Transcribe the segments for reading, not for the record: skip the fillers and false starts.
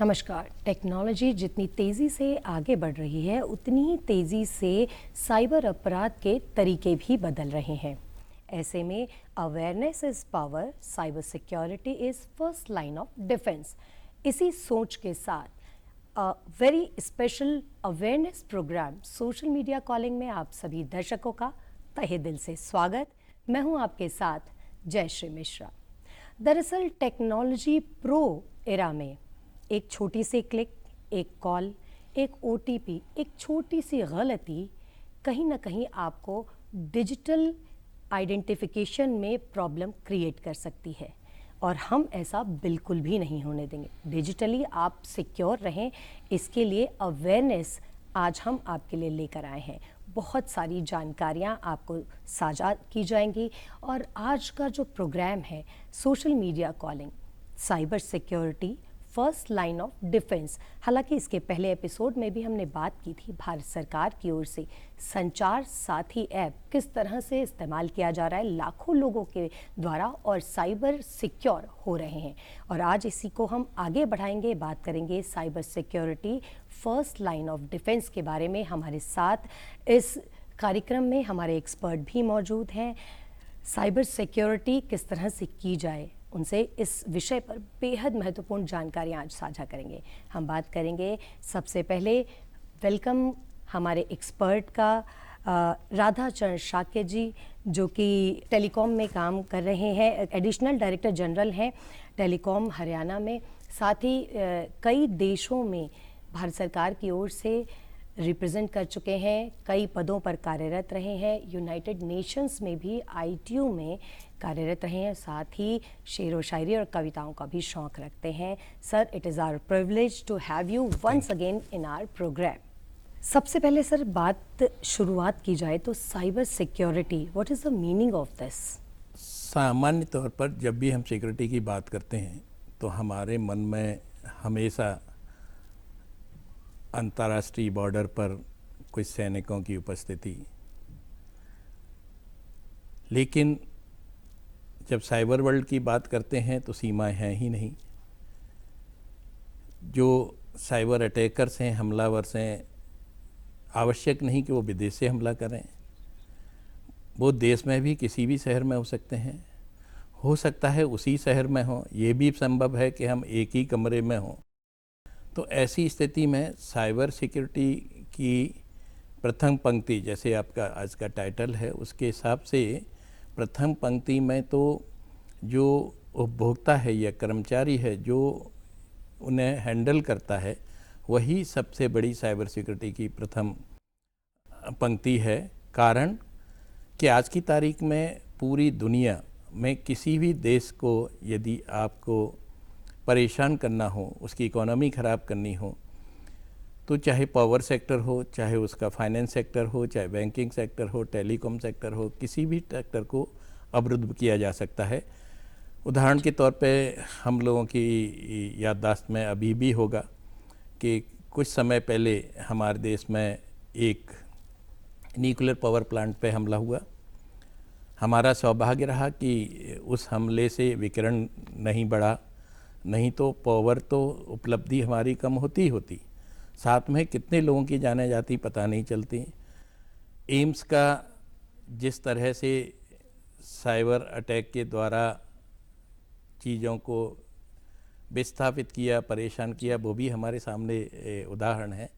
नमस्कार। टेक्नोलॉजी जितनी तेज़ी से आगे बढ़ रही है उतनी ही तेज़ी से साइबर अपराध के तरीके भी बदल रहे हैं। ऐसे में awareness is power, cyber security is first line of defence. इसी सोच के साथ very special awareness programme social media calling में आप सभी दर्शकों का तहे दिल से स्वागत। मैं हूं आपके साथ जयश्री मिश्रा। दरअसल टेक्नोलॉजी प्रो एरा में एक छोटी सी क्लिक, एक कॉल, एक ओटीपी, एक छोटी सी गलती कहीं ना कहीं आपको डिजिटल आइडेंटिफिकेशन में प्रॉब्लम क्रिएट कर सकती है और हम ऐसा बिल्कुल भी नहीं होने देंगे। डिजिटली आप सिक्योर रहें, इसके लिए अवेयरनेस आज हम आपके लिए लेकर आए हैं। बहुत सारी जानकारियां आपको साझा की जाएंगी और आज का जो प्रोग्राम है social media calling, cyber security first line of defence. हालांकि इसके पहले एपिसोड में भी हमने बात की थी भारत सरकार की ओर से संचार साथी ऐप किस तरह से इस्तेमाल किया जा रहा है लाखों लोगों के द्वारा और साइबर सिक्योर हो रहे हैं। और आज इसी को हम आगे बढ़ाएंगे, बात करेंगे cyber security first line of defence के बारे में। हमारे साथ इस कार्यक्रम में हमारे एक्सपर्ट भी मौजूद हैं। साइबर सिक्योरिटी किस तरह से की जाए, उनसे इस विषय पर बेहद महत्वपूर्ण जानकारियां आज साझा करेंगे। हम बात करेंगे सबसे पहले वेलकम हमारे एक्सपर्ट का, राधा चरण शाक्य जी, जो कि टेलीकॉम में काम कर रहे हैं, एडिशनल डायरेक्टर जनरल हैं टेलीकॉम हरियाणा में। साथ ही कई देशों में भारत सरकार की ओर से रिप्रेजेंट कर चुके हैं, कई पदों पर कार्यरत रहे हैं, यूनाइटेड नेशंस में भी आईटीयू में कार्यरत रहे हैं। साथ ही शेर व शायरी और कविताओं का भी शौक रखते हैं। Sir, it is our privilege to have you once again in our programme. सबसे पहले सर शुरुआत की जाए तो cyber security, what is the meaning of this? सामान्य तौर पर जब भी हम सिक्योरिटी की बात करते हैं तो हमारे मन में हमेशा अंतर्राष्ट्रीय बॉर्डर पर कुछ सैनिकों की उपस्थिति, लेकिन जब साइबर वर्ल्ड की बात करते हैं तो सीमाएं हैं ही नहीं। जो साइबर अटैकर्स हैं, हमलावर हैं, आवश्यक नहीं कि वो विदेश से हमला करें, वो देश में भी किसी भी शहर में हो सकते हैं। हो सकता है उसी शहर में हो, ये भी संभव है कि हम एक ही कमरे में हों। तो ऐसी स्थिति में साइबर सिक्योरिटी की प्रथम पंक्ति, जैसे आपका आज का टाइटल है, उसके हिसाब से प्रथम पंक्ति में तो जो उपभोक्ता है या कर्मचारी है जो उन्हें हैंडल करता है, वही सबसे बड़ी साइबर सिक्योरिटी की प्रथम पंक्ति है। कारण कि आज की तारीख में पूरी दुनिया में किसी भी देश को यदि आपको परेशान करना हो, उसकी इकोनॉमी ख़राब करनी हो, तो चाहे पावर सेक्टर हो, चाहे उसका फाइनेंस सेक्टर हो, चाहे बैंकिंग सेक्टर हो, टेलीकॉम सेक्टर हो, किसी भी सेक्टर को अवरुद्ध किया जा सकता है। उदाहरण के तौर पे हम लोगों की याददाश्त में अभी भी होगा कि कुछ समय पहले हमारे देश में एक न्यूक्लियर पावर प्लांट पे हमला हुआ। हमारा सौभाग्य रहा कि उस हमले से विकिरण नहीं बढ़ा, नहीं तो पावर तो उपलब्धि हमारी कम होती, साथ में कितने लोगों की जाने जाती पता नहीं चलती। एम्स का जिस तरह से साइबर अटैक के द्वारा चीज़ों को विस्थापित किया, परेशान किया, वो भी हमारे सामने उदाहरण है।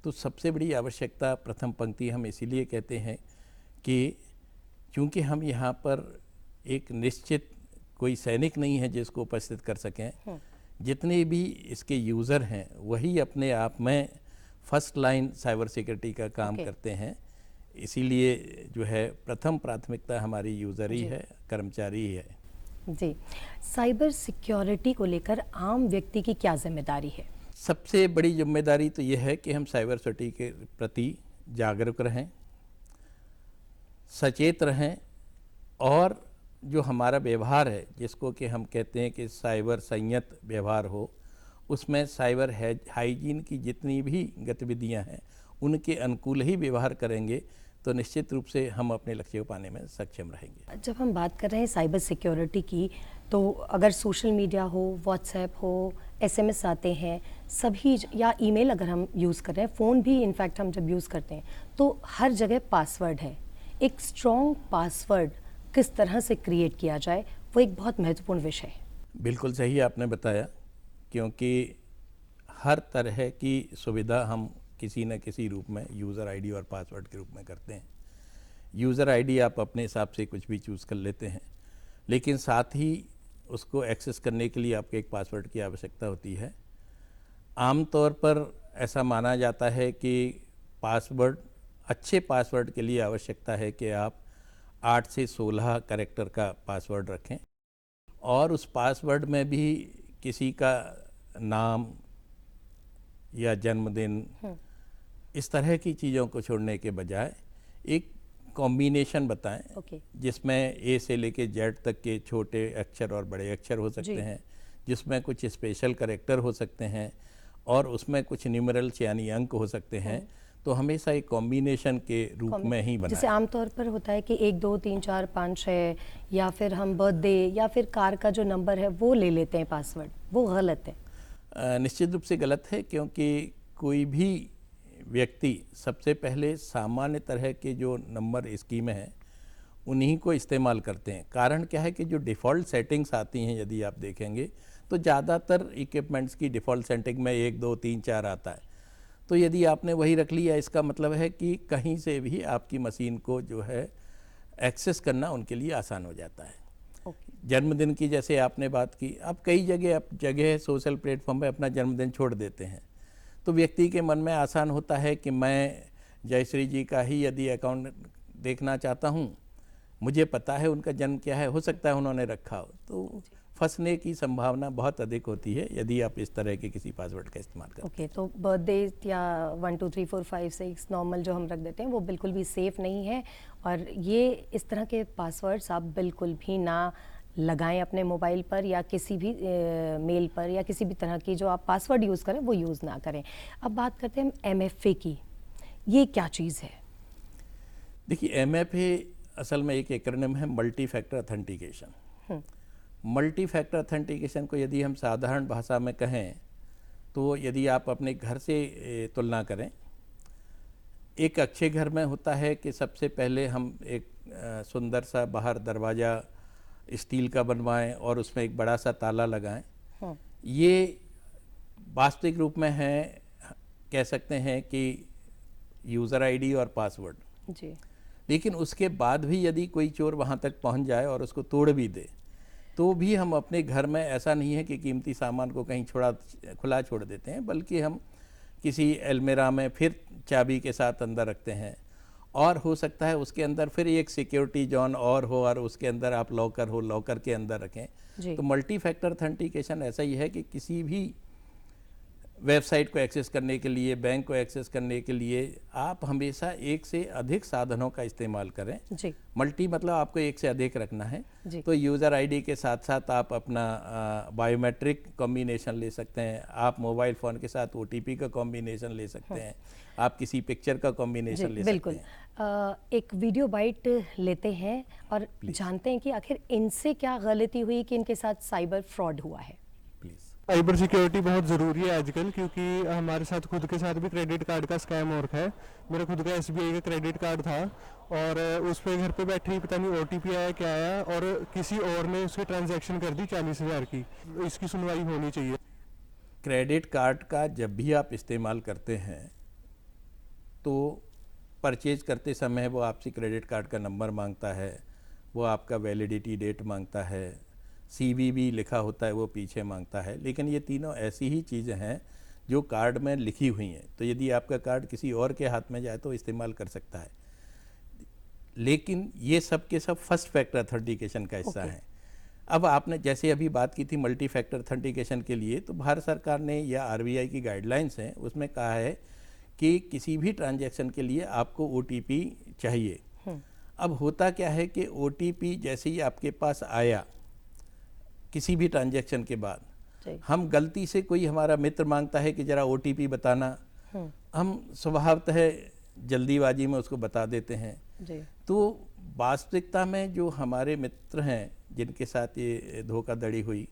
तो सबसे बड़ी आवश्यकता प्रथम पंक्ति हम इसीलिए कहते हैं कि चूँकि हम यहाँ पर एक निश्चित कोई सैनिक नहीं है जिसको उपस्थित कर सकें, जितने भी इसके यूज़र हैं वही अपने आप में फर्स्ट लाइन साइबर सिक्योरिटी का काम करते हैं। इसीलिए जो है प्रथम प्राथमिकता हमारी यूज़र ही है, कर्मचारी ही है। जी, साइबर सिक्योरिटी को लेकर आम व्यक्ति की क्या जिम्मेदारी है? सबसे बड़ी जिम्मेदारी तो यह है कि हम साइबर सिक्योरिटी के प्रति जागरूक रहें, सचेत रहें और जो हमारा व्यवहार है, जिसको कि हम कहते हैं कि साइबर संयत व्यवहार हो, उसमें साइबर हाइजीन की जितनी भी गतिविधियां हैं उनके अनुकूल ही व्यवहार करेंगे तो निश्चित रूप से हम अपने लक्ष्य को पाने में सक्षम रहेंगे। जब हम बात कर रहे हैं साइबर सिक्योरिटी की, तो अगर सोशल मीडिया हो, व्हाट्सएप हो, एसएमएस आते हैं, सभी या ईमेल अगर हम यूज़ कर रहे हैं, फ़ोन भी इनफैक्ट हम जब यूज़ करते हैं तो हर जगह पासवर्ड है। एक स्ट्रॉन्ग पासवर्ड किस तरह से क्रिएट किया जाए, वो एक बहुत महत्वपूर्ण विषय है। बिल्कुल सही आपने बताया, क्योंकि हर तरह की सुविधा हम किसी न किसी रूप में यूज़र आईडी और पासवर्ड के रूप में करते हैं। यूज़र आईडी आप अपने हिसाब से कुछ भी चूज़ कर लेते हैं, लेकिन साथ ही उसको एक्सेस करने के लिए आपको एक पासवर्ड की आवश्यकता होती है। आमतौर पर ऐसा माना जाता है कि अच्छे पासवर्ड के लिए आवश्यकता है कि आप 8 से 16 कैरेक्टर का पासवर्ड रखें, और उस पासवर्ड में भी किसी का नाम या जन्मदिन, इस तरह की चीज़ों को छोड़ने के बजाय एक कॉम्बिनेशन बताएं, जिसमें ए से लेके जेड तक के छोटे अक्षर और बड़े अक्षर हो सकते हैं, जिसमें कुछ स्पेशल कैरेक्टर हो सकते हैं, और उसमें कुछ न्यूमरल्स यानी अंक हो सकते हैं। तो हमेशा एक कॉम्बिनेशन के रूप में ही बनाएं। जैसे आमतौर पर होता है कि 1 2 3 4 5 6, या फिर हम बर्थडे या फिर कार का जो नंबर है वो ले लेते हैं पासवर्ड, वो गलत है। निश्चित रूप से गलत है, क्योंकि कोई भी व्यक्ति सबसे पहले सामान्य तरह के जो नंबर स्कीम हैं उन्हीं को इस्तेमाल करते हैं। कारण क्या है कि जो डिफ़ॉल्ट सेटिंग्स आती हैं, यदि आप देखेंगे तो ज़्यादातर इक्विपमेंट्स की डिफ़ॉल्ट सेटिंग में 1 2 3 4 आता है। तो यदि आपने वही रख लिया, इसका मतलब है कि कहीं से भी आपकी मशीन को जो है एक्सेस करना उनके लिए आसान हो जाता है। जन्मदिन की जैसे आपने बात की, आप कई जगह सोशल प्लेटफॉर्म पे अपना जन्मदिन छोड़ देते हैं, तो व्यक्ति के मन में आसान होता है कि मैं जयश्री जी का ही यदि अकाउंट देखना चाहता हूँ, मुझे पता है उनका जन्म क्या है, हो सकता है उन्होंने रखा हो, तो फंसने की संभावना बहुत अधिक होती है यदि आप इस तरह के किसी पासवर्ड का इस्तेमाल करते हैं। तो बर्थडे या 1 2 3 4 5 6 नॉर्मल जो हम रख देते हैं वो बिल्कुल भी सेफ़ नहीं है, और ये इस तरह के पासवर्ड्स आप बिल्कुल भी ना लगाएं अपने मोबाइल पर या किसी भी मेल पर, या किसी भी तरह की जो आप पासवर्ड यूज़ करें वो यूज़ ना करें। अब बात करते हैं MFA की, ये क्या चीज़ है? देखिए, MFA असल में एक एक्रोनिम है, multi factor authentication. Multi factor authentication को यदि हम साधारण भाषा में कहें तो यदि आप अपने घर से तुलना करें, एक अच्छे घर में होता है कि सबसे पहले हम एक सुंदर सा बाहर दरवाज़ा स्टील का बनवाएं और उसमें एक बड़ा सा ताला लगाएं। ये वास्तविक रूप में है, कह सकते हैं कि यूज़र आईडी और पासवर्ड जी। लेकिन उसके बाद भी यदि कोई चोर वहाँ तक पहुँच जाए और उसको तोड़ भी दे, तो भी हम अपने घर में ऐसा नहीं है कि कीमती सामान को कहीं खुला छोड़ देते हैं, बल्कि हम किसी अलमीरा में फिर चाबी के साथ अंदर रखते हैं, और हो सकता है उसके अंदर फिर एक सिक्योरिटी जोन और हो, और उसके अंदर आप लॉकर के अंदर रखें। तो मल्टी फैक्टर ऑथेंटिकेशन ऐसा ही है कि किसी भी वेबसाइट को एक्सेस करने के लिए, बैंक को एक्सेस करने के लिए आप हमेशा एक से अधिक साधनों का इस्तेमाल करें जी। मल्टी मतलब आपको एक से अधिक रखना है। तो यूज़र आईडी के साथ साथ आप अपना बायोमेट्रिक कॉम्बिनेशन ले सकते हैं, आप मोबाइल फ़ोन के साथ OTP का कॉम्बिनेशन ले सकते हैं, आप किसी पिक्चर का कॉम्बिनेशन ले सकते हैं। एक वीडियो बाइट लेते हैं और जानते हैं कि आखिर इनसे क्या गलती हुई कि इनके साथ साइबर फ्रॉड हुआ है। साइबर सिक्योरिटी बहुत ज़रूरी है आजकल, क्योंकि हमारे साथ खुद के साथ भी क्रेडिट कार्ड का स्कैम हो रखा है। मेरा खुद का SBI का क्रेडिट कार्ड था, और उस पर घर पे बैठे ही पता नहीं OTP आया क्या आया, और किसी और ने उसकी ट्रांजैक्शन कर दी 40,000 की। इसकी सुनवाई होनी चाहिए। क्रेडिट कार्ड का जब भी आप इस्तेमाल करते हैं तो परचेज करते समय वो आपसे क्रेडिट कार्ड का नंबर मांगता है, वो आपका वैलिडिटी डेट मांगता है, CVV लिखा होता है वो पीछे मांगता है। लेकिन ये तीनों ऐसी ही चीज़ें हैं जो कार्ड में लिखी हुई हैं, तो यदि आपका कार्ड किसी और के हाथ में जाए तो इस्तेमाल कर सकता है। लेकिन ये सब के सब फर्स्ट फैक्टर ऑथेंटिकेशन का हिस्सा हैं। अब आपने जैसे अभी बात की थी मल्टी फैक्टर ऑथेंटिकेशन के लिए, तो भारत सरकार ने या RBI की गाइडलाइंस हैं उसमें कहा है कि किसी भी ट्रांजैक्शन के लिए आपको OTP चाहिए। अब होता क्या है कि OTP जैसे ही आपके पास आया किसी भी ट्रांजैक्शन के बाद, हम गलती से, कोई हमारा मित्र मांगता है कि ज़रा OTP बताना, हम स्वभावतः जल्दीबाजी में उसको बता देते हैं जी। तो वास्तविकता में जो हमारे मित्र हैं जिनके साथ ये धोखाधड़ी हुई,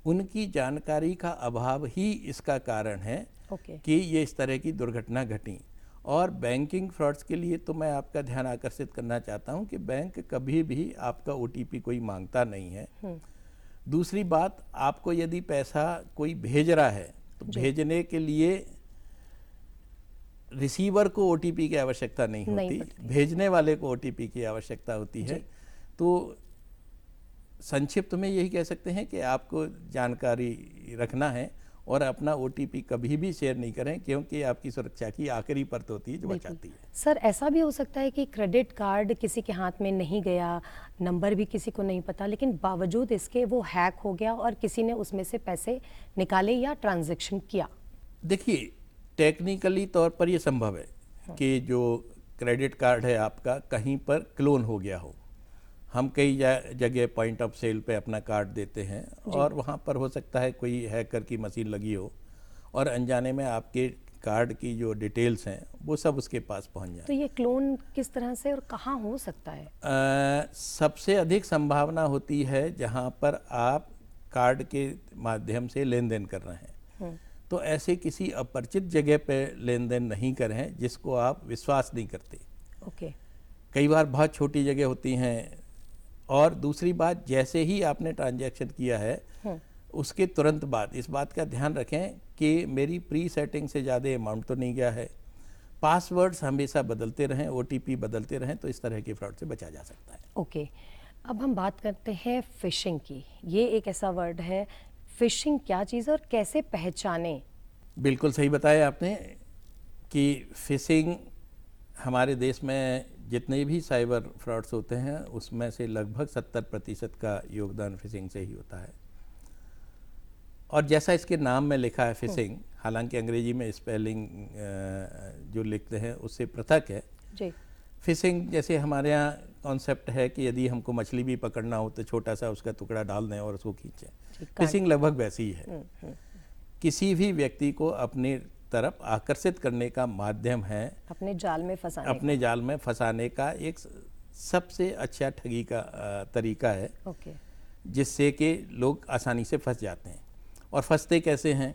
उनकी जानकारी का अभाव ही इसका कारण है ओके। कि ये इस तरह की दुर्घटना घटी। और बैंकिंग फ्रॉड्स के लिए तो मैं आपका ध्यान आकर्षित करना चाहता हूं कि बैंक कभी भी आपका ओटीपी कोई मांगता नहीं है। दूसरी बात, आपको यदि पैसा कोई भेज रहा है तो भेजने के लिए रिसीवर को ओटीपी की आवश्यकता नहीं होती, भेजने वाले को ओटीपी की आवश्यकता होती है। तो संक्षिप्त में यही कह सकते हैं कि आपको जानकारी रखना है और अपना ओटीपी कभी भी शेयर नहीं करें, क्योंकि आपकी सुरक्षा की आखिरी परत होती है जो बचाती है। सर, ऐसा भी हो सकता है कि क्रेडिट कार्ड किसी के हाथ में नहीं गया, नंबर भी किसी को नहीं पता, लेकिन बावजूद इसके वो हैक हो गया और किसी ने उसमें से पैसे निकाले या ट्रांजैक्शन किया। देखिए, टेक्निकली तौर पर ये संभव है कि जो क्रेडिट कार्ड है आपका कहीं पर क्लोन हो गया हो। हम कई जगह पॉइंट ऑफ सेल पे अपना कार्ड देते हैं और वहाँ पर हो सकता है कोई हैकर की मशीन लगी हो और अनजाने में आपके कार्ड की जो डिटेल्स हैं वो सब उसके पास पहुँच जाए। तो ये क्लोन किस तरह से और कहाँ हो सकता है? सबसे अधिक संभावना होती है जहाँ पर आप कार्ड के माध्यम से लेन देन कर रहे हैं। तो ऐसे किसी अपरिचित जगह पे लेन देन नहीं करें जिसको आप विश्वास नहीं करते। ओके। कई बार बहुत छोटी जगह होती हैं। और दूसरी बात, जैसे ही आपने ट्रांजैक्शन किया है उसके तुरंत बाद इस बात का ध्यान रखें कि मेरी प्री सेटिंग से ज़्यादा अमाउंट तो नहीं गया है। पासवर्ड्स हमेशा बदलते रहें, ओटीपी बदलते रहें, तो इस तरह के फ्रॉड से बचा जा सकता है। ओके। अब हम बात करते हैं फिशिंग की। ये एक ऐसा वर्ड है, फिशिंग क्या चीज़ और कैसे पहचानें? बिल्कुल सही बताया आपने कि फिशिंग हमारे देश में जितने भी साइबर फ्रॉड्स होते हैं उसमें से लगभग 70% का योगदान फिशिंग से ही होता है। और जैसा इसके नाम में लिखा है फिशिंग, हालांकि अंग्रेजी में स्पेलिंग जो लिखते हैं उससे पृथक है जी। फिशिंग जैसे हमारे यहाँ कॉन्सेप्ट है कि यदि हमको मछली भी पकड़ना हो तो छोटा सा उसका टुकड़ा डाल दें और उसको खींचें। फिशिंग लगभग वैसी ही है। किसी भी व्यक्ति को अपनी तरफ आकर्षित करने का माध्यम है, अपने जाल में फंसाने का एक सबसे अच्छा ठगी का तरीका है। जिससे कि लोग आसानी से फंस जाते हैं। और फंसते कैसे हैं?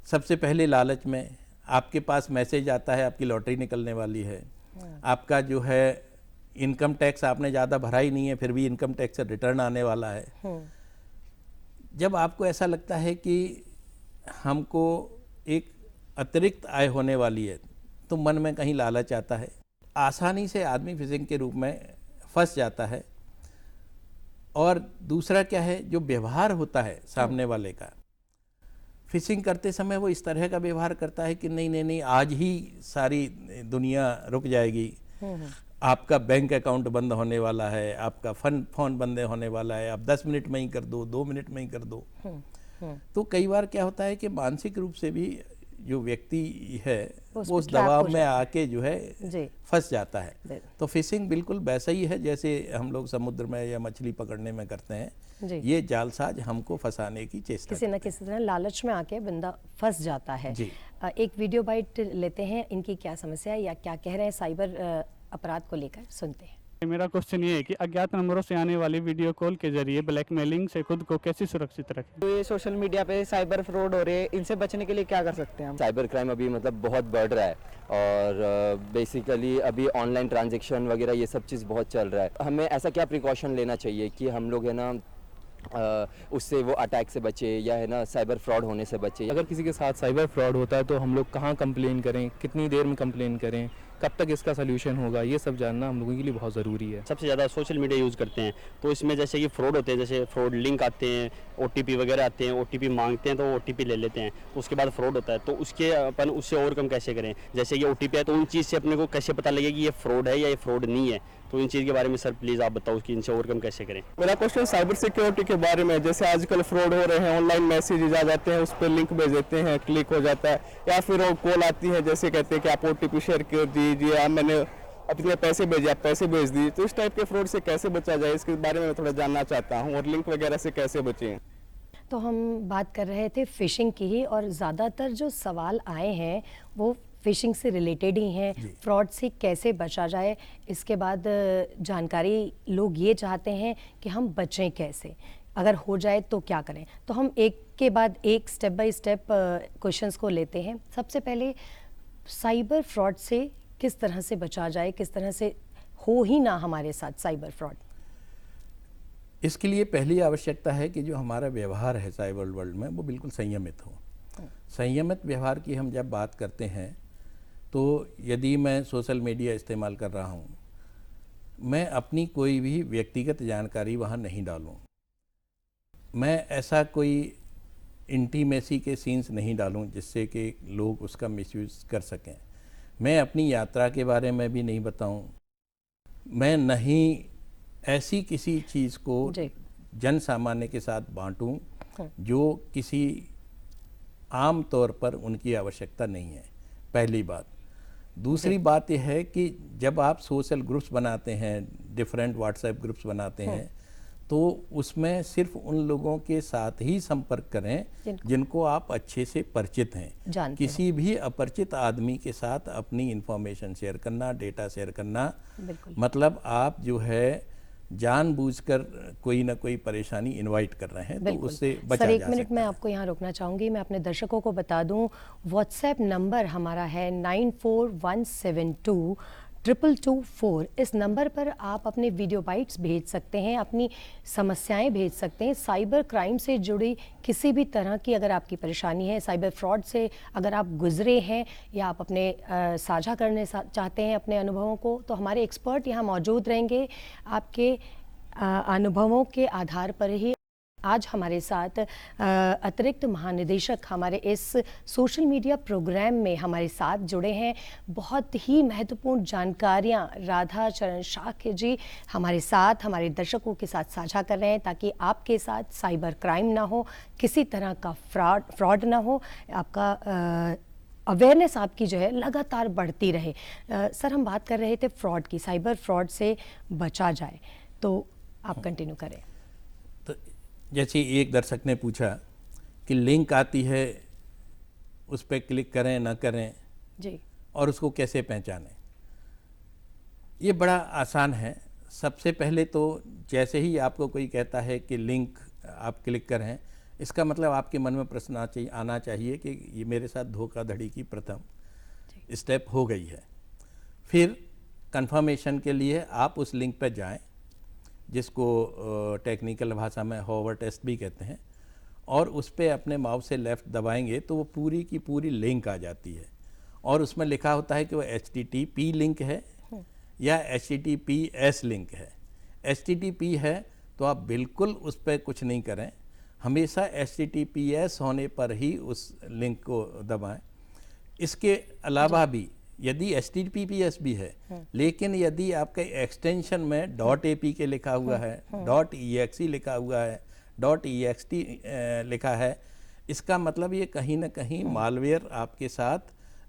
सबसे पहले लालच में आपके पास मैसेज आता है आपकी लॉटरी निकलने वाली है, आपका जो है इनकम टैक्स आपने ज़्यादा भरा ही नहीं है फिर भी इनकम टैक्स से रिटर्न आने वाला है। जब आपको ऐसा लगता है कि हमको एक अतिरिक्त आय होने वाली है तो मन में कहीं लालच आता है, आसानी से आदमी फिशिंग के रूप में फंस जाता है। और दूसरा क्या है, जो व्यवहार होता है सामने वाले का, फिशिंग करते समय वो इस तरह का व्यवहार करता है कि नहीं नहीं नहीं आज ही सारी दुनिया रुक जाएगी, आपका बैंक अकाउंट बंद होने वाला है, आपका फोन बंद होने वाला है, आप 10 मिनट में ही कर दो, 2 मिनट में ही कर दो। तो कई बार क्या होता है कि मानसिक रूप से भी जो व्यक्ति है वो उस दबाव में आके जो है फंस जाता है। तो फिशिंग बिल्कुल वैसा ही है जैसे हम लोग समुद्र में या मछली पकड़ने में करते हैं। ये जालसाज हमको फंसाने की चेष्टा, किसी न किसी तरह लालच में आके बंदा फंस जाता है। एक वीडियो बाइट लेते हैं, इनकी क्या समस्या है या क्या कह रहे हैं साइबर अपराध को लेकर, सुनते हैं। मेरा क्वेश्चन ये है कि अज्ञात नंबरों से आने वाली वीडियो कॉल के जरिए ब्लैकमेलिंग से खुद को कैसे सुरक्षित रखें? तो ये सोशल मीडिया पे साइबर फ्रॉड हो रहे हैं, इनसे बचने के लिए क्या कर सकते हैं हम? साइबर क्राइम अभी मतलब बहुत बढ़ रहा है और बेसिकली अभी ऑनलाइन ट्रांजैक्शन वगैरह ये सब चीज़ बहुत चल रहा है। हमें ऐसा क्या प्रिकॉशन लेना चाहिए कि हम लोग है ना उससे वो अटैक से बचे या है ना साइबर फ्रॉड होने से बचे? अगर किसी के साथ साइबर फ्रॉड होता है तो हम लोग कहाँ कंप्लेन करें, कितनी देर में कंप्लेन करें, कब तक इसका सोल्यूशन होगा, ये सब जानना हम लोगों के लिए बहुत ज़रूरी है। सबसे ज़्यादा सोशल मीडिया यूज़ करते हैं तो इसमें जैसे कि फ्रॉड होते हैं, जैसे फ्रॉड लिंक आते हैं, ओटीपी वगैरह आते हैं, ओटीपी मांगते हैं तो ओटीपी ले लेते हैं, तो उसके बाद फ्रॉड होता है। तो उसके अपन उससे ओवरकम कैसे करें? जैसे ये ओटीपी है तो उन चीज़ से अपने को कैसे पता लगे कि ये फ्रॉड है या ये फ्रॉड नहीं है? तो इन चीज़ के बारे में सर प्लीज़ आप बताओ कि इनसे ओवरकम कैसे करें। मेरा क्वेश्चन साइबर सिक्योरिटी के बारे में, जैसे आजकल फ्रॉड हो रहे हैं, ऑनलाइन मैसेज आ जाते हैं, उस पर लिंक भेज देते हैं, क्लिक हो जाता है, या फिर वो कॉल आती है जैसे कहते हैं कि आप ओटीपी शेयर कर दीजिए, मैंने अपने पैसे भेजे, आप पैसे भेज दीजिए। तो इस टाइप के फ्रॉड से कैसे बचा जाए, इसके बारे में मैं थोड़ा जानना चाहता हूँ, और लिंक वगैरह से कैसे बचें। तो हम बात कर रहे थे फिशिंग की ही, और ज़्यादातर जो सवाल आए हैं वो फिशिंग से रिलेटेड ही हैं, फ्रॉड से कैसे बचा जाए। इसके बाद जानकारी लोग ये चाहते हैं कि हम बचें कैसे, अगर हो जाए तो क्या करें? तो हम एक के बाद एक स्टेप बाय स्टेप क्वेश्चंस को लेते हैं। सबसे पहले साइबर फ्रॉड से किस तरह से बचा जाए, किस तरह से हो ही ना हमारे साथ साइबर फ्रॉड? इसके लिए पहली आवश्यकता है कि जो हमारा व्यवहार है साइबर वर्ल्ड में वो बिल्कुल संयमित हो। संयमित व्यवहार की हम जब बात करते हैं तो यदि मैं सोशल मीडिया इस्तेमाल कर रहा हूँ, मैं अपनी कोई भी व्यक्तिगत जानकारी वहाँ नहीं डालूँ। मैं ऐसा कोई इंटीमेसी के सीन्स नहीं डालूं जिससे कि लोग उसका मिसयूज़ कर सकें। मैं अपनी यात्रा के बारे में भी नहीं बताऊं। मैं नहीं ऐसी किसी चीज़ को जन सामान्य के साथ बांटूं जो किसी आम तौर पर उनकी आवश्यकता नहीं है, पहली बात। दूसरी बात यह है कि जब आप सोशल ग्रुप्स बनाते हैं, डिफरेंट व्हाट्सएप ग्रुप्स बनाते हैं, तो उसमें सिर्फ उन लोगों के साथ ही संपर्क करें जिनको आप अच्छे से परिचित हैं। किसी भी अपरिचित आदमी के साथ अपनी इंफॉर्मेशन शेयर करना, डेटा शेयर करना, मतलब आप जो है जानबूझकर कोई ना कोई परेशानी इनवाइट कर रहे हैं, तो उससे बचा जा सकता है। सर, 1 मिनट मैं आपको यहाँ रोकना चाहूँगी। मैं अपने दर्शकों को बता दूँ, व्हाट्सएप नंबर हमारा है 9417222224। इस नंबर पर आप अपने वीडियो बाइट्स भेज सकते हैं, अपनी समस्याएं भेज सकते हैं। साइबर क्राइम से जुड़ी किसी भी तरह की अगर आपकी परेशानी है, साइबर फ्रॉड से अगर आप गुजरे हैं या आप अपने साझा करने चाहते हैं अपने अनुभवों को, तो हमारे एक्सपर्ट यहाँ मौजूद रहेंगे। आपके अनुभवों के आधार पर ही आज हमारे साथ अतिरिक्त महानिदेशक हमारे इस सोशल मीडिया प्रोग्राम में हमारे साथ जुड़े हैं। बहुत ही महत्वपूर्ण जानकारियां राधा चरण शाक्य जी हमारे साथ, हमारे दर्शकों के साथ साझा कर रहे हैं, ताकि आपके साथ साइबर क्राइम ना हो, किसी तरह का फ्रॉड ना हो, आपका अवेयरनेस आपकी जो है लगातार बढ़ती रहे। सर, हम बात कर रहे थे फ्रॉड की, साइबर फ्रॉड से बचा जाए, तो आप कंटिन्यू करें। तो जैसे एक दर्शक ने पूछा कि लिंक आती है, उस पर क्लिक करें ना करें जी, और उसको कैसे पहचानें। ये बड़ा आसान है। सबसे पहले तो जैसे ही आपको कोई कहता है कि लिंक आप क्लिक करें, इसका मतलब आपके मन में प्रश्न आना चाहिए कि ये मेरे साथ धोखाधड़ी की प्रथम स्टेप हो गई है। फिर कंफर्मेशन के लिए आप उस लिंक पर जाएं, जिसको टेक्निकल भाषा में हॉवर टेस्ट भी कहते हैं, और उस पर अपने माउस से लेफ़्ट दबाएंगे तो वो पूरी की पूरी लिंक आ जाती है, और उसमें लिखा होता है कि वो HTTP लिंक है या HTTPS लिंक है। HTTP है तो आप बिल्कुल उस पर कुछ नहीं करें, हमेशा HTTPS होने पर ही उस लिंक को दबाएं। इसके अलावा भी यदि HTTPS भी है, लेकिन यदि आपके एक्सटेंशन में .apk लिखा हुआ है, .exe लिखा हुआ है, .ext लिखा है, इसका मतलब ये कहीं ना कहीं मालवेयर आपके साथ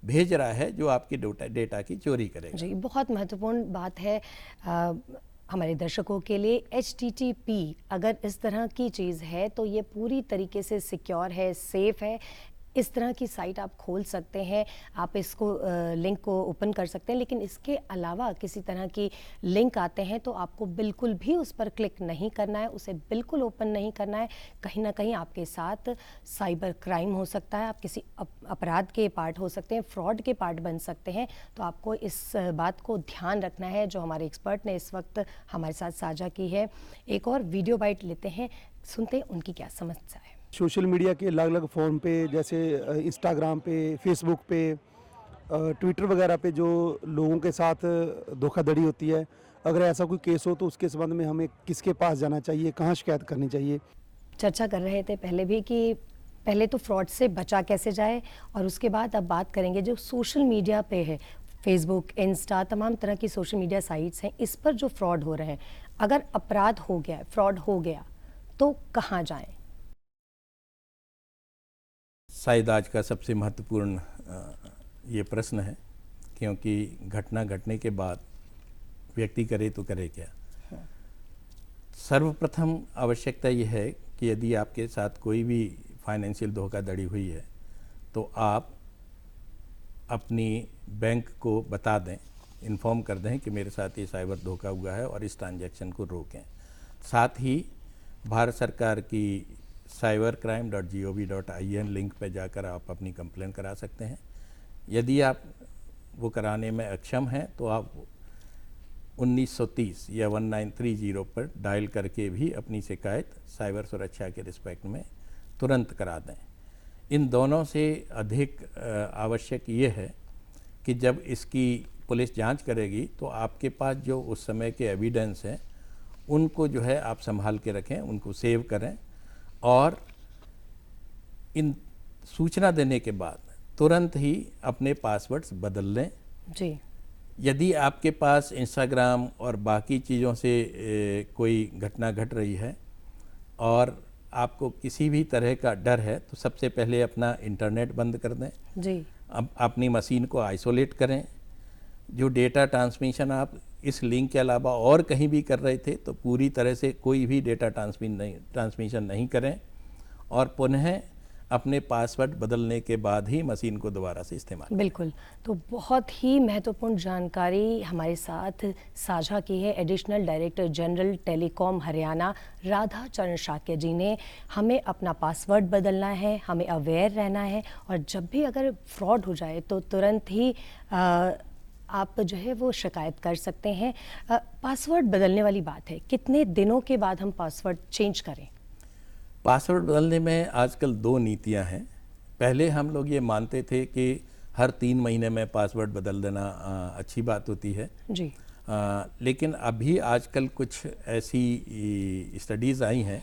भेज रहा है जो आपके डेटा की चोरी करेगा। जी, बहुत महत्वपूर्ण बात है हमारे दर्शकों के लिए। HTTP अगर इस तरह की चीज़ है तो ये पूरी तरीके से सिक्योर है, सेफ़ है। इस तरह की साइट आप खोल सकते हैं, आप इसको लिंक को ओपन कर सकते हैं, लेकिन इसके अलावा किसी तरह की लिंक आते हैं तो आपको बिल्कुल भी उस पर क्लिक नहीं करना है, उसे बिल्कुल ओपन नहीं करना है। कहीं ना कहीं आपके साथ साइबर क्राइम हो सकता है, आप किसी अपराध के पार्ट हो सकते हैं, फ्रॉड के पार्ट बन सकते हैं। तो आपको इस बात को ध्यान रखना है, जो हमारे एक्सपर्ट ने इस वक्त हमारे साथ साझा की है। एक और वीडियो बाइट लेते हैं, सुनते हैं उनकी क्या समस्या है। सोशल मीडिया के अलग अलग फॉर्म पे, जैसे इंस्टाग्राम पे, फेसबुक पे, ट्विटर वगैरह पे जो लोगों के साथ धोखाधड़ी होती है, अगर ऐसा कोई केस हो तो उसके संबंध में हमें किसके पास जाना चाहिए, कहाँ शिकायत करनी चाहिए? चर्चा कर रहे थे पहले भी कि पहले तो फ्रॉड से बचा कैसे जाए, और उसके बाद अब बात करेंगे जो सोशल मीडिया पे है, फेसबुक, इंस्टा, तमाम तरह की सोशल मीडिया साइट्स हैं, इस पर जो फ्रॉड हो रहे हैं, अगर अपराध हो गया, फ्रॉड हो गया, तो कहाँ जाएं? शायद आज का सबसे महत्वपूर्ण ये प्रश्न है, क्योंकि घटना घटने के बाद व्यक्ति करे तो करे क्या। सर्वप्रथम आवश्यकता ये है कि यदि आपके साथ कोई भी फाइनेंशियल धोखाधड़ी हुई है तो आप अपनी बैंक को बता दें, इन्फॉर्म कर दें कि मेरे साथ ये साइबर धोखा हुआ है और इस ट्रांजैक्शन को रोकें। साथ ही भारत सरकार की cybercrime.gov.in लिंक पे जाकर आप अपनी कंप्लेन करा सकते हैं। यदि आप वो कराने में अक्षम हैं तो आप 1930 या 1930 पर डायल करके भी अपनी शिकायत साइबर सुरक्षा के रिस्पेक्ट में तुरंत करा दें। इन दोनों से अधिक आवश्यक ये है कि जब इसकी पुलिस जांच करेगी तो आपके पास जो उस समय के एविडेंस हैं उनको जो है आप संभाल के रखें, उनको सेव करें और इन सूचना देने के बाद तुरंत ही अपने पासवर्ड्स बदल लें। जी। यदि आपके पास इंस्टाग्राम और बाकी चीज़ों से कोई घटना घट रही है और आपको किसी भी तरह का डर है तो सबसे पहले अपना इंटरनेट बंद कर दें। जी। अब अपनी मशीन को आइसोलेट करें। जो डेटा ट्रांसमिशन आप इस लिंक के अलावा और कहीं भी कर रहे थे तो पूरी तरह से कोई भी डेटा ट्रांसमिशन नहीं करें और पुनः अपने पासवर्ड बदलने के बाद ही मशीन को दोबारा से इस्तेमाल। बिल्कुल। तो बहुत ही महत्वपूर्ण जानकारी हमारे साथ साझा की है additional director general telecom Haryana Radha चरण शाक्य जी ने। हमें अपना पासवर्ड बदलना है, हमें अवेयर रहना है और जब भी अगर फ्रॉड हो जाए तो तुरंत ही आप जो है वो शिकायत कर सकते हैं। पासवर्ड बदलने वाली बात है, कितने दिनों के बाद हम पासवर्ड चेंज करें? पासवर्ड बदलने में आजकल 2 नीतियां हैं। पहले हम लोग ये मानते थे कि हर 3 महीने में पासवर्ड बदल देना अच्छी बात होती है जी। लेकिन अभी आजकल कुछ ऐसी स्टडीज़ आई हैं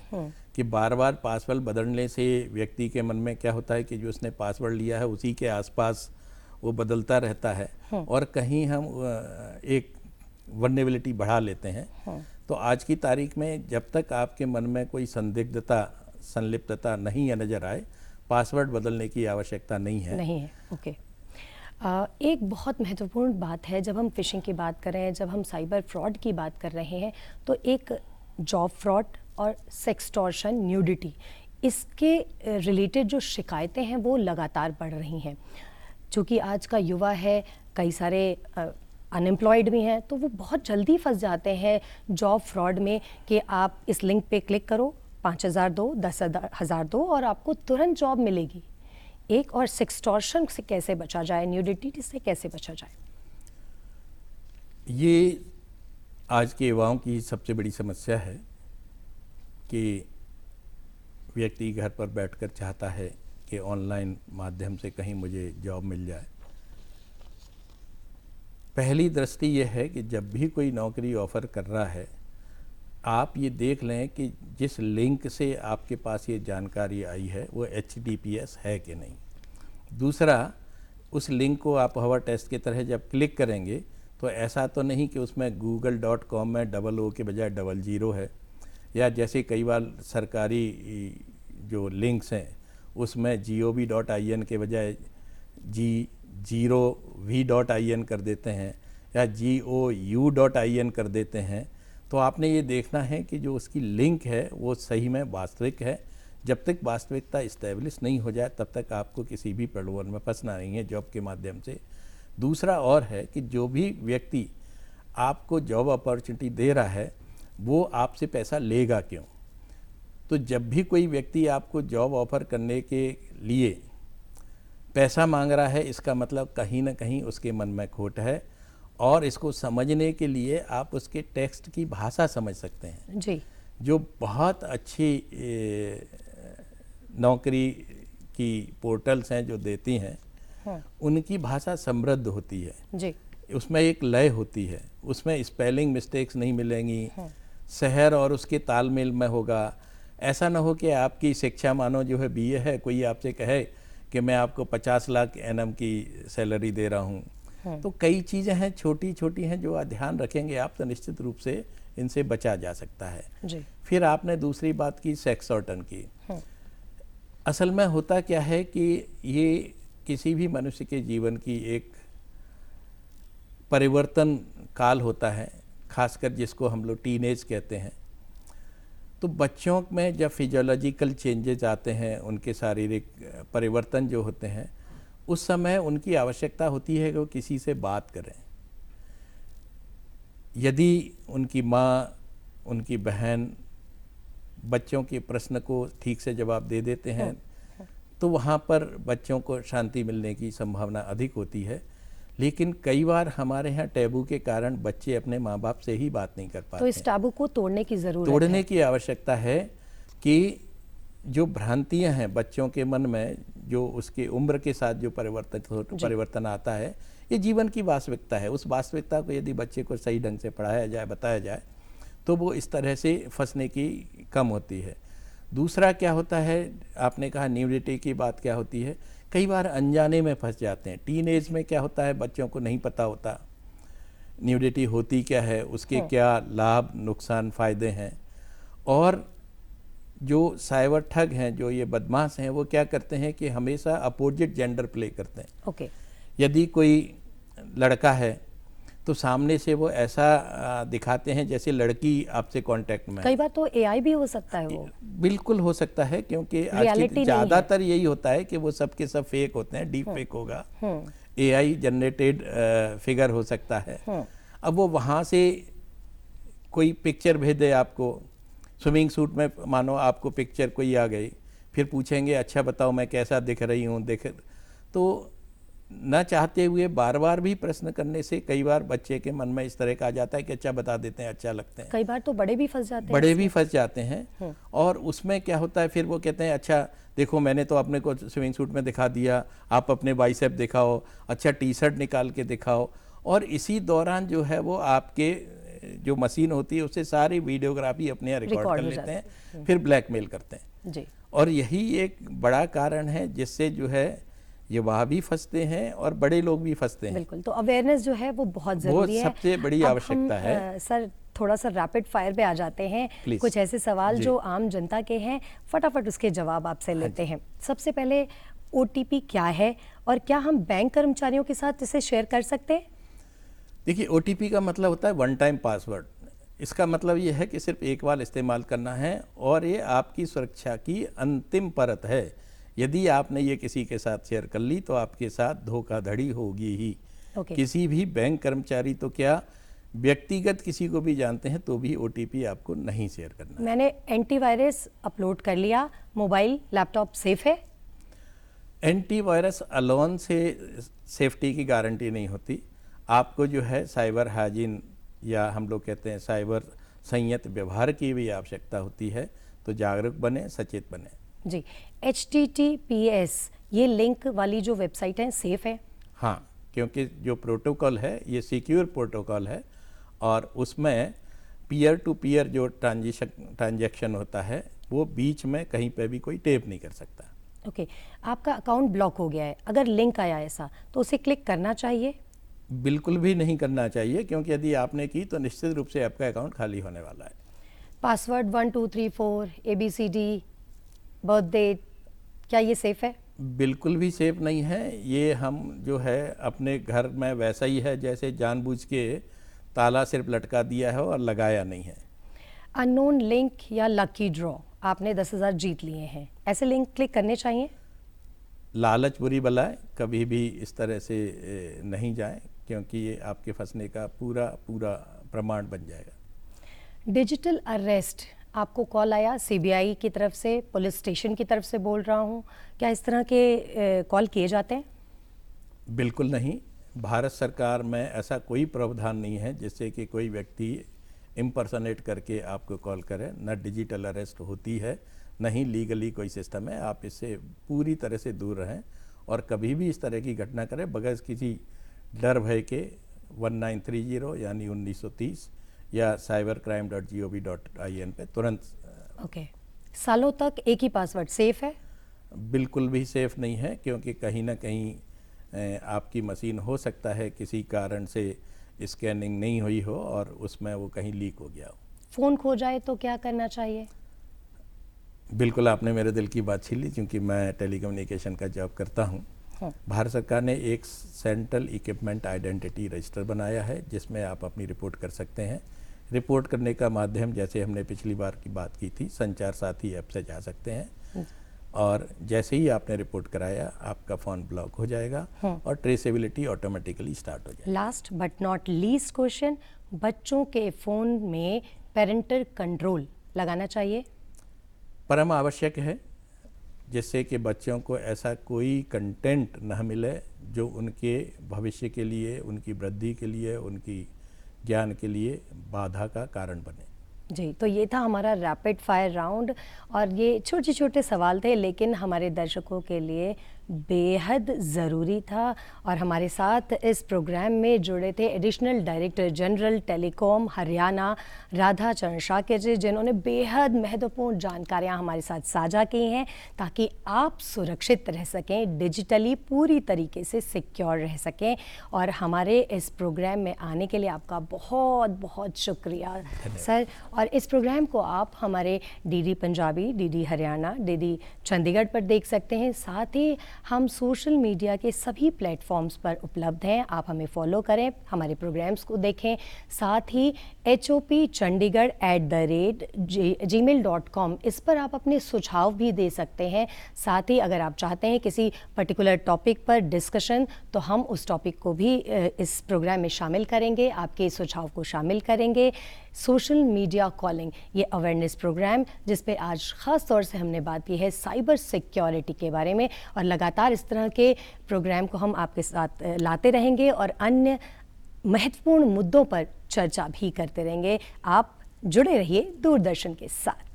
कि बार बार पासवर्ड बदलने से व्यक्ति के मन में क्या होता है कि जो उसने पासवर्ड लिया है उसी के आसपास वो बदलता रहता है और कहीं हम एक वल्नरेबिलिटी बढ़ा लेते हैं। तो आज की तारीख में जब तक आपके मन में कोई संलिप्तता नहीं नज़र आए, पासवर्ड बदलने की आवश्यकता नहीं है। ओके। एक बहुत महत्वपूर्ण बात है, जब हम फिशिंग की बात कर रहे हैं, जब हम साइबर फ्रॉड की बात कर रहे हैं तो एक जॉब फ्रॉड और सेक्सटॉर्शन, न्यूडिटी, इसके रिलेटेड जो शिकायतें हैं वो लगातार बढ़ रही हैं। चूँकि आज का युवा है, कई सारे अनएम्प्लॉयड भी हैं, तो वो बहुत जल्दी फंस जाते हैं जॉब फ्रॉड में कि आप इस लिंक पे क्लिक करो, 5,000 दो, 10,000 दो और आपको तुरंत जॉब मिलेगी। एक और सेक्सटॉर्शन से कैसे बचा जाए, न्यूडिटी से कैसे बचा जाए? ये आज के युवाओं की सबसे बड़ी समस्या है कि व्यक्ति घर पर बैठकर चाहता है कि ऑनलाइन माध्यम से कहीं मुझे जॉब मिल जाए। पहली दृष्टि ये है कि जब भी कोई नौकरी ऑफ़र कर रहा है, आप ये देख लें कि जिस लिंक से आपके पास ये जानकारी आई है वो HTTPS है कि नहीं। दूसरा, उस लिंक को आप हवा टेस्ट की तरह जब क्लिक करेंगे तो ऐसा तो नहीं कि उसमें google.com में $00 के बजाय 00 है, या जैसे कई बार सरकारी जो लिंक्स हैं उसमें gov.in के बजाय G0v.in कर देते हैं या GOU.in कर देते हैं। तो आपने ये देखना है कि जो उसकी लिंक है वो सही में वास्तविक है। जब तक वास्तविकता इस्टेब्लिश नहीं हो जाए तब तक आपको किसी भी प्रलोभन में फंसना नहीं है जॉब के माध्यम से। दूसरा और है कि जो भी व्यक्ति आपको जॉब अपॉर्चुनिटी दे रहा है वो आपसे पैसा लेगा क्यों। तो जब भी कोई व्यक्ति आपको जॉब ऑफ़र करने के लिए पैसा मांग रहा है, इसका मतलब कहीं ना कहीं उसके मन में खोट है और इसको समझने के लिए आप उसके टेक्स्ट की भाषा समझ सकते हैं जी। जो बहुत अच्छी नौकरी की पोर्टल्स हैं जो देती हैं, उनकी भाषा समृद्ध होती है जी। उसमें एक लय होती है, उसमें स्पेलिंग मिस्टेक्स नहीं मिलेंगी, शहर और उसके तालमेल में होगा। ऐसा ना हो कि आपकी शिक्षा मानो जो है BA है, कोई आपसे कहे कि मैं आपको 50 लाख एनम की सैलरी दे रहा हूँ। तो कई चीज़ें हैं छोटी छोटी हैं जो ध्यान रखेंगे आप तो निश्चित रूप से इनसे बचा जा सकता है जी। फिर आपने दूसरी बात की सेक्सटॉर्शन की। असल में होता क्या है कि ये किसी भी मनुष्य के जीवन की एक परिवर्तन काल होता है, खासकर जिसको हम लोग टीनेज कहते हैं। तो बच्चों में जब फिजियोलॉजिकल चेंजेस आते हैं, उनके शारीरिक परिवर्तन जो होते हैं, उस समय उनकी आवश्यकता होती है कि वो किसी से बात करें। यदि उनकी माँ, उनकी बहन बच्चों के प्रश्न को ठीक से जवाब दे देते हैं तो वहाँ पर बच्चों को शांति मिलने की संभावना अधिक होती है। लेकिन कई बार हमारे यहाँ टैबू के कारण बच्चे अपने माँ बाप से ही बात नहीं कर पाते। तो इस टैबू को तोड़ने की ज़रूरत है। तोड़ने की आवश्यकता है कि जो भ्रांतियां हैं बच्चों के मन में, जो उसके उम्र के साथ जो परिवर्तन आता है, ये जीवन की वास्तविकता है। उस वास्तविकता को यदि बच्चे को सही ढंग से पढ़ाया जाए, बताया जाए, तो वो इस तरह से फंसने की कम होती है। दूसरा क्या होता है, आपने कहा न्यूडिटी की बात क्या होती है, कई बार अनजाने में फंस जाते हैं। टीन एज में क्या होता है, बच्चों को नहीं पता होता न्यूडिटी होती क्या है, उसके क्या लाभ नुकसान फ़ायदे हैं। और जो साइबर ठग हैं, जो ये बदमाश हैं, वो क्या करते हैं कि हमेशा अपोजिट जेंडर प्ले करते हैं। ओके। यदि कोई लड़का है तो सामने से वो ऐसा दिखाते हैं जैसे लड़की आपसे कांटेक्ट में है। कई बार तो एआई भी हो सकता है वो। बिल्कुल हो सकता है, क्योंकि Reality ज़्यादातर यही होता है कि वो सब के सब फेक होते हैं, डीप फेक होगा, एआई जनरेटेड फिगर हो सकता है। अब वो वहाँ से कोई पिक्चर भेज दे आपको, स्विमिंग सूट में मानो आपको पिक्चर कोई आ गई, फिर पूछेंगे अच्छा बताओ मैं कैसा दिख रही हूँ, तो न चाहते हुए बार बार भी प्रश्न करने से कई बार बच्चे के मन में इस तरह का आ जाता है कि अच्छा बता देते हैं, अच्छा लगते हैं। कई बार तो बड़े भी फंस जाते हैं। बड़े भी फंस जाते हैं। और उसमें क्या होता है, फिर वो कहते हैं अच्छा देखो मैंने तो अपने को स्विमिंग सूट में दिखा दिया, आप अपने बाइसेप दिखाओ, अच्छा टी शर्ट निकाल के दिखाओ। और इसी दौरान जो है वो आपके जो मशीन होती है उससे सारी वीडियोग्राफी अपने यहाँ रिकॉर्ड कर लेते हैं, फिर ब्लैकमेल करते हैं जी। और यही एक बड़ा कारण है जिससे जो है ये वहाँ भी फंसते हैं और बड़े लोग भी फंसते हैं। बिल्कुल, तो अवेयरनेस जो है वो बहुत ज़रूरी है, सबसे बड़ी आवश्यकता है। सर थोड़ा सा रैपिड फायर पे आ जाते हैं, कुछ ऐसे सवाल जो आम जनता के हैं, फटाफट उसके जवाब आपसे लेते हैं। सबसे पहले ओटीपी क्या है और क्या हम बैंक कर्मचारियों के साथ इसे शेयर कर सकते हैं? देखिए, ओटीपी का मतलब होता है वन टाइम पासवर्ड। इसका मतलब ये है कि सिर्फ एक बार इस्तेमाल करना है और ये आपकी सुरक्षा की अंतिम परत है। यदि आपने ये किसी के साथ शेयर कर ली तो आपके साथ धोखाधड़ी होगी ही। किसी भी बैंक कर्मचारी तो क्या, व्यक्तिगत किसी को भी जानते हैं तो भी ओटीपी आपको नहीं शेयर करना। मैंने एंटीवायरस अपलोड कर लिया, मोबाइल लैपटॉप सेफ है? एंटीवायरस अलोन से सेफ्टी की गारंटी नहीं होती। आपको जो है साइबर हाइजीन या हम लोग कहते हैं साइबर संयत व्यवहार की भी आवश्यकता होती है। तो जागरूक बने, सचेत बने। जी। HTTPS ये लिंक वाली जो वेबसाइट है सेफ है? हाँ, क्योंकि जो प्रोटोकॉल है ये सिक्योर प्रोटोकॉल है और उसमें पीयर टू पीयर जो ट्रांजैक्शन होता है वो बीच में कहीं पे भी कोई टेप नहीं कर सकता। ओके। आपका अकाउंट ब्लॉक हो गया है, अगर लिंक आया ऐसा तो उसे क्लिक करना चाहिए? बिल्कुल भी नहीं करना चाहिए, क्योंकि यदि आपने की तो निश्चित रूप से आपका अकाउंट खाली होने वाला है। पासवर्ड 1 2 3 4 ABCD बर्थ डेट, क्या ये सेफ है? बिल्कुल भी सेफ नहीं है। ये हम जो है अपने घर में वैसा ही है जैसे जानबूझ के ताला सिर्फ लटका दिया है और लगाया नहीं है। अननोन लिंक या लकी ड्रॉ, आपने 10,000 जीत लिए हैं, ऐसे लिंक क्लिक करने चाहिए? लालच बुरी बला है, कभी भी इस तरह से नहीं जाएं, क्योंकि ये आपके फंसने का पूरा प्रमाण बन जाएगा। डिजिटल अरेस्ट, आपको कॉल आया CBI की तरफ से, पुलिस स्टेशन की तरफ से बोल रहा हूँ, क्या इस तरह के कॉल किए जाते हैं? बिल्कुल नहीं। भारत सरकार में ऐसा कोई प्रावधान नहीं है जिससे कि कोई व्यक्ति इम्पर्सनेट करके आपको कॉल करे। न डिजिटल अरेस्ट होती है, न ही लीगली कोई सिस्टम है। आप इससे पूरी तरह से दूर रहें और कभी भी इस तरह की घटना करें बगैर किसी डर भय के 1930 यानी 1930 या cybercrime.gov.in पे तुरंत। ओके। सालों तक एक ही पासवर्ड सेफ है? बिल्कुल भी सेफ नहीं है, क्योंकि कहीं ना कहीं आपकी मशीन हो सकता है किसी कारण से स्कैनिंग नहीं हुई हो और उसमें वो कहीं लीक हो गया हो। फ़ोन खो जाए तो क्या करना चाहिए? बिल्कुल, आपने मेरे दिल की बात छीन ली, क्योंकि मैं टेलीकम्युनिकेशन का जॉब करता हूँ। भारत सरकार ने एक सेंट्रल इक्विपमेंट आइडेंटिटी रजिस्टर बनाया है जिसमें आप अपनी रिपोर्ट कर सकते हैं। रिपोर्ट करने का माध्यम, जैसे हमने पिछली बार की बात की थी, संचार साथी ऐप से जा सकते हैं और जैसे ही आपने रिपोर्ट कराया आपका फ़ोन ब्लॉक हो जाएगा और ट्रेसेबिलिटी ऑटोमेटिकली स्टार्ट हो जाएगी। Last but not least question, बच्चों के फ़ोन में पेरेंटल कंट्रोल लगाना चाहिए? परम आवश्यक है, जिससे कि बच्चों को ऐसा कोई कंटेंट न मिले जो उनके भविष्य के लिए, उनकी वृद्धि के लिए, उनकी ज्ञान के लिए बाधा का कारण बने। जी, तो ये था हमारा रैपिड फायर राउंड और ये छोटे छोटे सवाल थे, लेकिन हमारे दर्शकों के लिए बेहद ज़रूरी था। और हमारे साथ इस प्रोग्राम में जुड़े थे additional director general telecom Haryana Radha चरण शाक्य जी, जिन्होंने बेहद महत्वपूर्ण जानकारियां हमारे साथ साझा की हैं ताकि आप सुरक्षित रह सकें, डिजिटली पूरी तरीके से सिक्योर रह सकें। और हमारे इस प्रोग्राम में आने के लिए आपका बहुत बहुत शुक्रिया सर। और इस प्रोग्राम को आप हमारे DD Punjabi, DD Haryana, DD Chandigarh पर देख सकते हैं। साथ ही हम सोशल मीडिया के सभी प्लेटफॉर्म्स पर उपलब्ध हैं, आप हमें फॉलो करें, हमारे प्रोग्राम्स को देखें। साथ ही HOP chandigarh@gmail.com इस पर आप अपने सुझाव भी दे सकते हैं। साथ ही अगर आप चाहते हैं किसी पर्टिकुलर टॉपिक पर डिस्कशन, तो हम उस टॉपिक को भी इस प्रोग्राम में शामिल करेंगे, आपके सुझाव को शामिल करेंगे। सोशल मीडिया कॉलिंग, ये अवेयरनेस प्रोग्राम जिस पे आज ख़ास तौर से हमने बात की है साइबर सिक्योरिटी के बारे में, और लगातार इस तरह के प्रोग्राम को हम आपके साथ लाते रहेंगे और अन्य महत्वपूर्ण मुद्दों पर चर्चा भी करते रहेंगे। आप जुड़े रहिए दूरदर्शन के साथ।